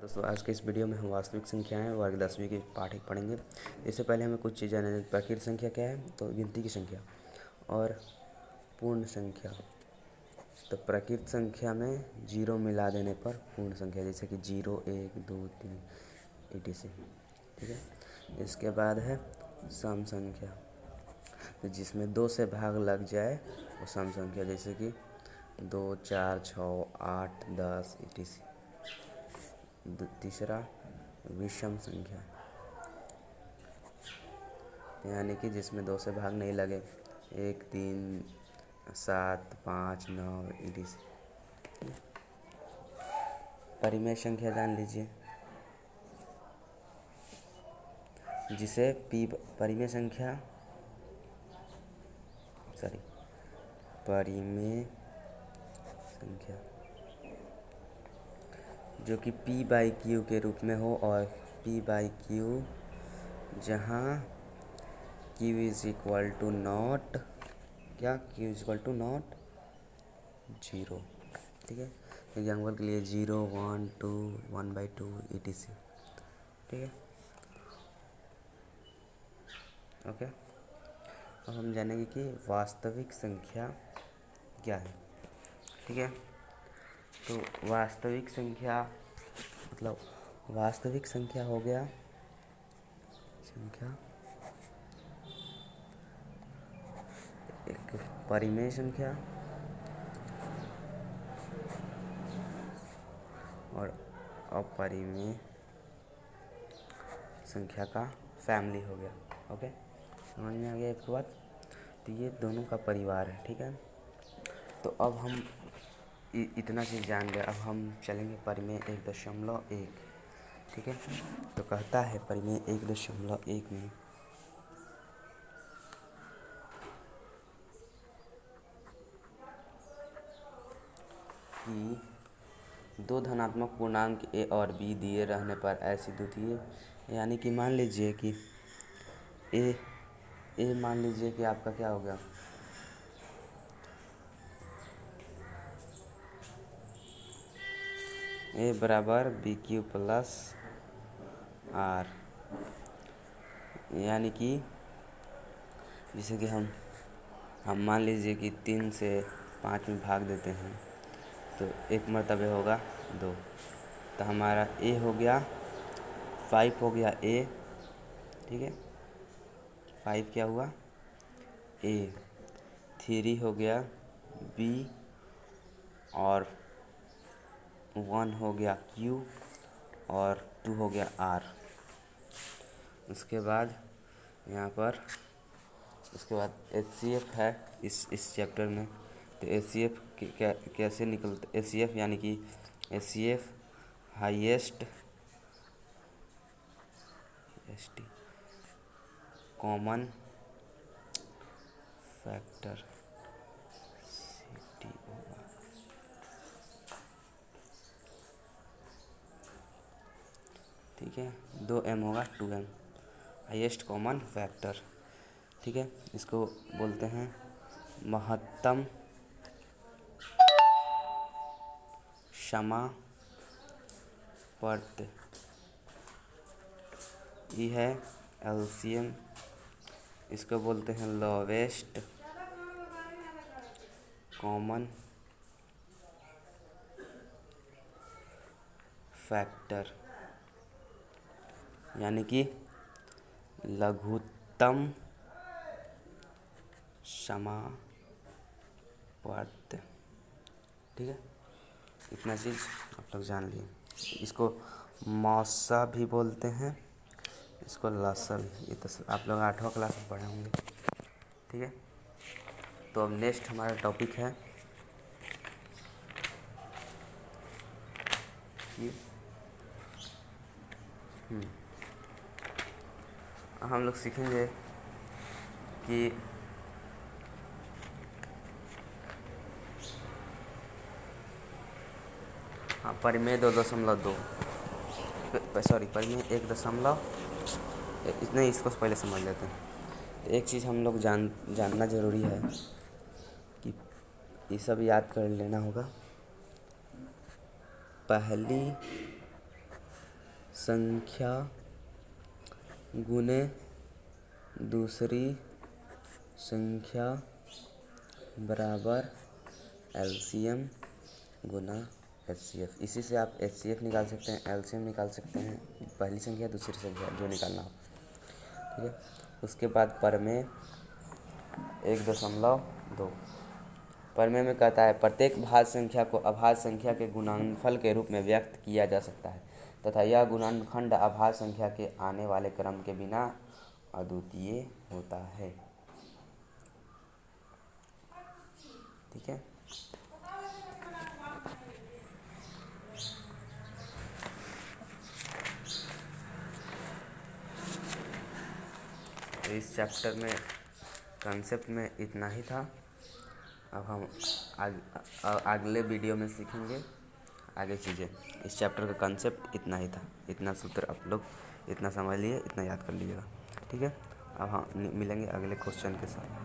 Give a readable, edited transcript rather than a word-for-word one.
दोस्तों आज के इस वीडियो में हम वास्तविक संख्याएं वर्ग 10वीं के पाठ एक पढ़ेंगे। इससे पहले हमें कुछ चीज़ें जानना है। प्राकृत संख्या क्या है, तो गिनती की संख्या और पूर्ण संख्या। तो प्राकृत संख्या में जीरो मिला देने पर पूर्ण संख्या, जैसे कि 0, 1, 2, 3 etc। ठीक है। इसके बाद है सम संख्या, तो जिसमें 2 से भाग लग जाए वो सम संख्या, जैसे कि 2, 4, 6, 8, 10 etc। तीसरा विषम संख्या, यानी कि जिसमें 2 से भाग नहीं लगे, 1, 3, 7, 5, 9 etc। परिमेय संख्या जान लीजिए, जिसे परिमेय संख्या जो कि p/q के रूप में हो, और p/q जहाँ q is equal to not zero. ठीक है। एग्जाम्पल के लिए 0, 1, 2, 1/2 etc। ठीक है। ओके। अब हम जानेंगे कि वास्तविक संख्या क्या है। ठीक है। तो वास्तविक संख्या मतलब वास्तविक संख्या हो गया एक परिमेय संख्या और अपरिमेय संख्या का फैमिली हो गया। ओके, समझ में आ गया एक बात। तो ये दोनों का परिवार है। ठीक है। तो अब हम इतना चीज़ जान गए। अब हम चलेंगे परिमेय 1.1। ठीक है। तो कहता है परिमेय 1.1 में कि 2 धनात्मक पूर्णांक a और b दिए रहने पर ऐसी द्वितीय, यानी कि मान लीजिए कि a मान लीजिए कि आपका क्या हो गया, a बराबर BQ प्लस R, यानी कि जैसे कि हम मान लीजिए कि 3 से 5 में भाग देते हैं, तो एक मर्तबे होगा 2। तो हमारा a हो गया 5 हो गया a। ठीक है। 5 क्या हुआ a, 3 हो गया b, और 1 हो गया q, और 2 हो गया r। उसके बाद यहाँ पर HCF है इस चैप्टर में। तो HCF कैसे निकलता, HCF यानी कि HCF हाईएस्ट कॉमन फैक्टर होगा। ठीक है। 2m होगा 2m, हाईएस्ट कॉमन फैक्टर। ठीक है। इसको बोलते हैं महत्तम समापर्त। ये है LCM। इसको बोलते हैं लोवेस्ट कॉमन फैक्टर, यानी कि लघुत्तम समापर्त। ठीक है। इतना चीज़ आप लोग जान लिए। इसको मौसा भी बोलते हैं, इसको लसा भी। ये तो आप लोग 8वां क्लास में पढ़े होंगे। ठीक है। तो अब नेक्स्ट हमारा टॉपिक है कि हम लोग सीखेंगे कि परिमेय 2.2, परिमेय 1. नहीं, इसको पहले समझ लेते हैं। एक चीज़ हम लोग जानना ज़रूरी है कि ये सब याद कर लेना होगा। पहली संख्या गुने दूसरी संख्या बराबर एलसीएम गुना एचसीएफ। इसी से आप एचसीएफ निकाल सकते हैं, एलसीएम निकाल सकते हैं, पहली संख्या दूसरी संख्या जो निकालना हो। ठीक है, उसके बाद परमेय 1.2 परमेय में कहता है प्रत्येक भाज्य संख्या को अभाज्य संख्या के गुणनफल के रूप में व्यक्त किया जा सकता है तथा यह गुणनखंड अभाज्य संख्या के आने वाले क्रम के बिना अद्वितीय होता है। ठीक है, तो इस चैप्टर में कंसेप्ट में इतना ही था। अब हम अगले वीडियो में सीखेंगे आगे चीज़ें। इस चैप्टर का कंसेप्ट इतना ही था, इतना सूत्र आप लोग इतना समझ लिए, इतना याद कर लीजिएगा। ठीक है, अब हम मिलेंगे अगले क्वेश्चन के साथ।